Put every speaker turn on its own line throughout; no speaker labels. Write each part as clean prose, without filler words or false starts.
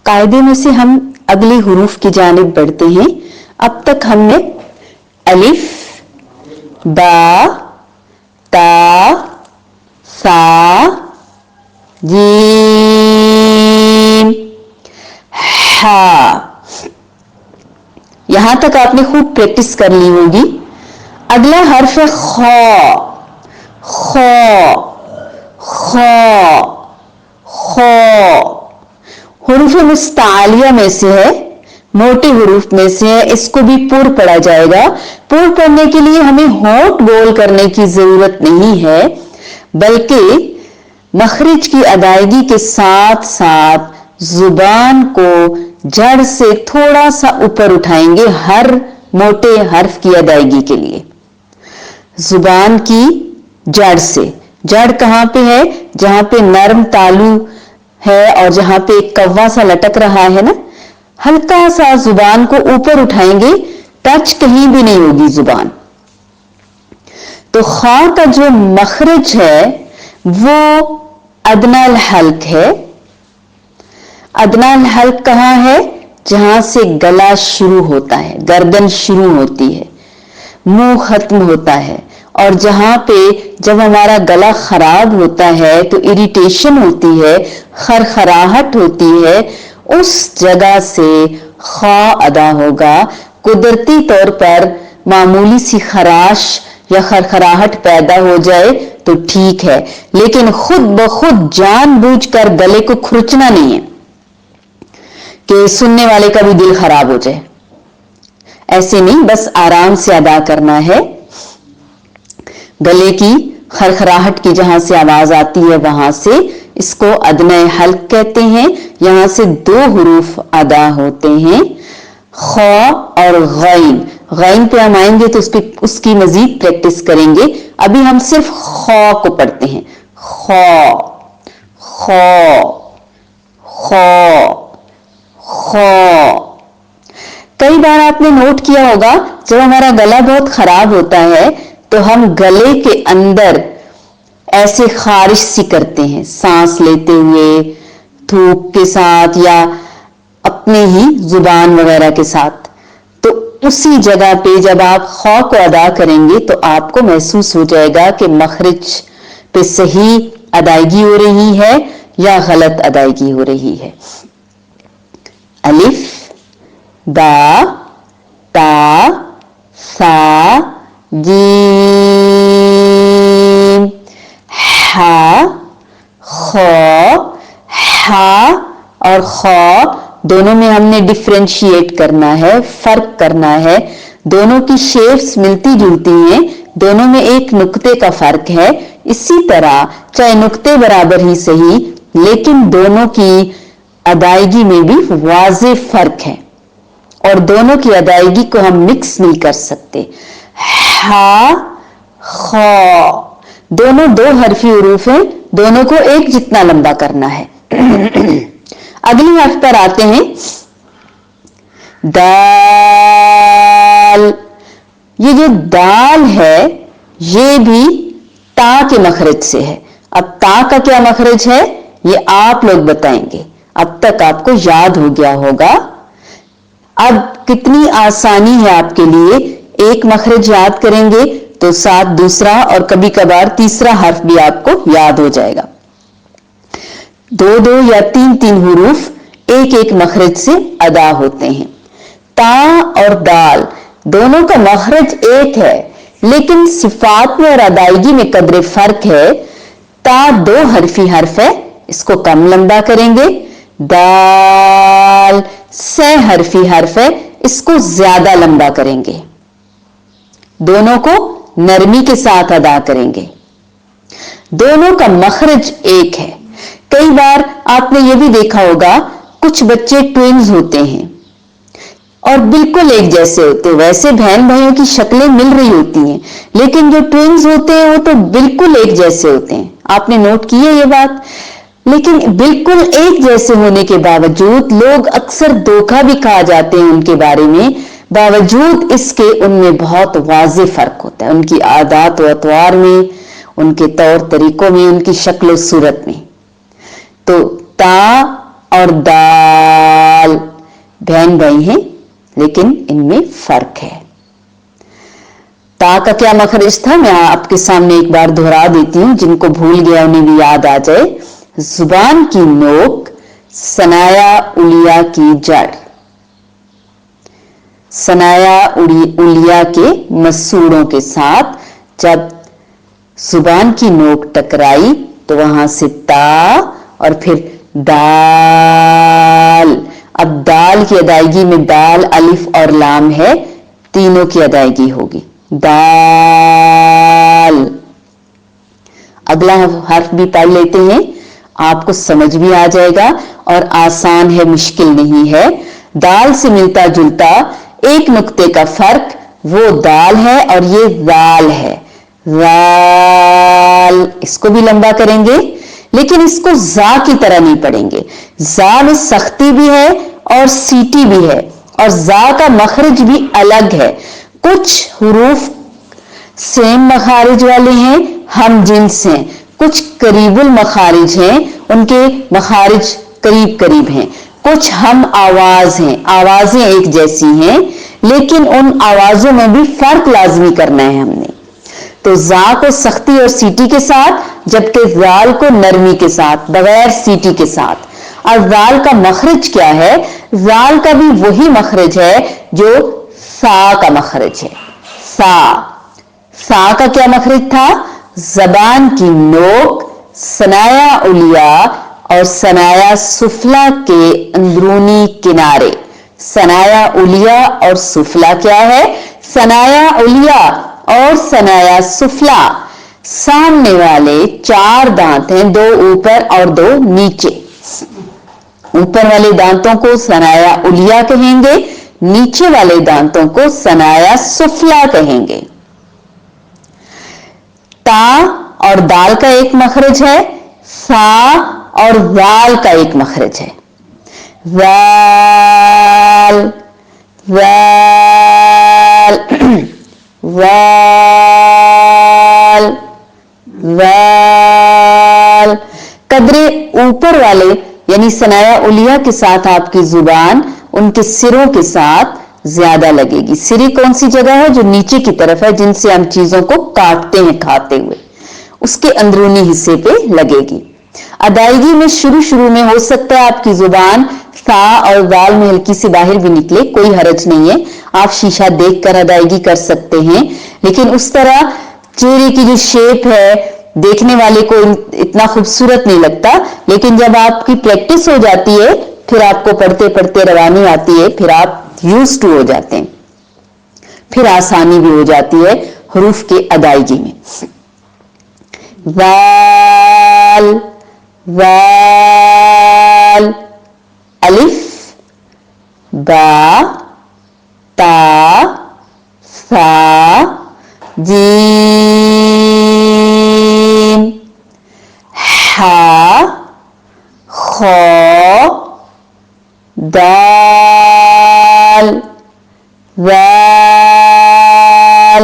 कायदे में से हम अगले हुरूफ की जानिब बढ़ते हैं। अब तक हमने अलिफ, बा, ता, सा, जीम, हा, यहां तक आपने खूब प्रैक्टिस कर ली होगी। अगला हर्फ है खौ। खौ, खौ, खौ हुरूफ मुस्तालिया में से है, मोटे हुरूफ में से है। इसको भी पूर्ण पढ़ा जाएगा। पूर्ण पढ़ने के लिए हमें होंठ गोल करने की जरूरत नहीं है, बल्कि मखरिज की अदायगी के साथ साथ जुबान को जड़ से थोड़ा सा ऊपर उठाएंगे हर मोटे हर्फ की अदायगी के लिए। जुबान की जड़ से, जड़ कहां पे है? जहां पे नरम तालू है और जहां पे एक कव्वा सा लटक रहा है ना, हल्का सा जुबान को ऊपर उठाएंगे, टच कहीं भी नहीं होगी जुबान। तो खा का जो मखरज है वो अदनाल हल्क है। अदनाल हल्क कहां है? जहां से गला शुरू होता है, गर्दन शुरू होती है, मुंह खत्म होता है। और जहां पे जब हमारा गला खराब होता है तो इरिटेशन होती है, खरखराहट होती है, उस जगह से खा अदा होगा। कुदरती तौर पर मामूली सी खराश या खरखराहट पैदा हो जाए तो ठीक है, लेकिन खुद ब खुद जानबूझकर गले को खुरचना नहीं है कि सुनने वाले का भी दिल खराब हो जाए। ऐसे नहीं, बस आराम से अदा करना है। गले की खरखराहट की जहां से आवाज आती है वहां से, इसको अदना हल्क कहते हैं। यहां से दो हुरूफ अदा होते हैं, खौ और गैन। गैन पे हम आएंगे तो उसकी मजीद प्रैक्टिस करेंगे। अभी हम सिर्फ खौ को पढ़ते हैं। खौ, खौ, खौ, खौ। कई बार आपने नोट किया होगा, जब हमारा गला बहुत खराब होता है तो हम गले के अंदर ऐसे खारिश सी करते हैं, सांस लेते हुए, थूक के साथ या अपने ही जुबान वगैरह के साथ। तो उसी जगह पे जब आप खौ को अदा करेंगे तो आपको महसूस हो जाएगा कि मखरिज पे सही अदायगी हो रही है या गलत अदायगी हो रही है। अलिफ, बा, ता, सा, जीम, हा, खौ। हा और खौ दोनों में हमने डिफरेंशिएट करना है, फर्क करना है। दोनों की शेप्स मिलती जुलती हैं, दोनों में एक नुक्ते का फर्क है। इसी तरह चाहे नुक्ते बराबर ही सही, लेकिन दोनों की अदायगी में भी वाज़े फर्क है और दोनों की अदायगी को हम मिक्स नहीं कर सकते। हा, खौ दोनों दो हरफी हुरूफ हैं, दोनों को एक जितना लंबा करना है। अगली हर्फ पर आते हैं, दाल। ये जो दाल है ये भी ता के मखरज से है। अब ता का क्या मखरज है ये आप लोग बताएंगे। अब तक आपको याद हो गया होगा। अब कितनी आसानी है आपके लिए, एक मखरज याद करेंगे तो साथ दूसरा और कभी कभार तीसरा हर्फ भी आपको याद हो जाएगा। दो दो या तीन तीन हुरूफ एक एक मखरज से अदा होते हैं। ता और दाल दोनों का मखरज एक है, लेकिन सिफात में और अदायगी में कदरे फर्क है। ता दो हरफी हर्फ है, इसको कम लंबा करेंगे। दाल से हरफी हर्फ है, इसको ज्यादा लंबा करेंगे। दोनों को नरमी के साथ अदा करेंगे। दोनों का मखरज एक है। कई बार आपने ये भी देखा होगा, कुछ बच्चे ट्विन्स होते हैं और बिल्कुल एक जैसे होते हैं। वैसे बहन भाइयों की शक्लें मिल रही होती हैं, लेकिन जो ट्विन्स होते हैं वो तो बिल्कुल एक जैसे होते हैं। आपने नोट की है ये बात? लेकिन बिल्कुल एक जैसे होने के बावजूद लोग अक्सर धोखा भी खा जाते हैं उनके बारे में। बावजूद इसके उनमें बहुत वाज़े फर्क होता है, उनकी आदत व अतवार में, उनके तौर तरीकों में, उनकी शक्ल सूरत में। तो ता और दाल बहन भाई हैं लेकिन इनमें फर्क है। ता का क्या मखरज था, मैं आपके सामने एक बार दोहरा देती हूं, जिनको भूल गया उन्हें भी याद आ जाए। जुबान की नोक, सनाया उलिया की जड़, सनाया उलिया के मसूड़ों के साथ जब जुबान की नोक टकराई तो वहां से ता और फिर दाल। अब दाल की अदायगी में दाल, अलिफ और लाम है, तीनों की अदायगी होगी, दाल। अगला हर्फ भी पढ़ लेते हैं, आपको समझ भी आ जाएगा और आसान है, मुश्किल नहीं है। दाल से मिलता जुलता एक नुक्ते का फर्क, वो दाल है और ये दाल है, दाल। इसको भी लंबा करेंगे लेकिन इसको जा की तरह नहीं पढ़ेंगे। जा में सख्ती भी है और सीटी भी है और जा का मखरज भी अलग है। कुछ हुरूफ सेम मखारिज वाले हैं, हम जिन्स हैं, कुछ करीबुल मखारिज हैं, उनके मखारिज करीब करीब हैं, कुछ हम आवाज हैं, आवाजें एक जैसी हैं लेकिन उन आवाजों में भी फर्क लाजमी करना है हमने। तो जा को सख्ती और सीटी के साथ, जबकि जाल को नरमी के साथ, बगैर सीटी के साथ। और जाल का मखरज क्या है, जाल का भी वही मखरज है जो सा का मखरज है। सा का क्या मखरज था, जबान की नोक, सनाया उलिया और सनाया सुफला के अंदरूनी किनारे। सनाया उलिया और सुफला क्या है, सनाया उलिया और सनाया सुफला सामने वाले 4 दांत हैं, 2 ऊपर और 2 नीचे। ऊपर वाले दांतों को सनाया उलिया कहेंगे, नीचे वाले दांतों को सनाया सुफला कहेंगे। ता और दाल का एक मखरज है, सा और वाल का एक मखरज है, वाल वाल वाल वाल। कदरे ऊपर वाले यानी सनाया उलिया के साथ आपकी जुबान उनके सिरों के साथ ज्यादा लगेगी। सिरी कौन सी जगह है, जो नीचे की तरफ है, जिनसे हम चीजों को काटते हैं खाते हुए, उसके अंदरूनी हिस्से पे लगेगी। अदायगी में शुरू में हो सकता है आपकी जुबान सा और दाल में हल्की सी बाहर भी निकले, कोई हरज नहीं है, आप शीशा देखकर अदायगी कर सकते हैं। लेकिन उस तरह चेहरे की जो शेप है देखने वाले को इतना खूबसूरत नहीं लगता, लेकिन जब आपकी प्रैक्टिस हो जाती है, फिर आपको पढ़ते पढ़ते रवानी आती है, फिर आप यूज्ड टू हो जाते हैं, फिर आसानी भी हो जाती है हरूफ के अदायगी में। वाल वाल, अलिफ बा ता सा जीम हा खो दाल वाल।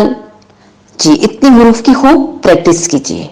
जी, इतनी हुरूफ की खूब प्रैक्टिस कीजिए।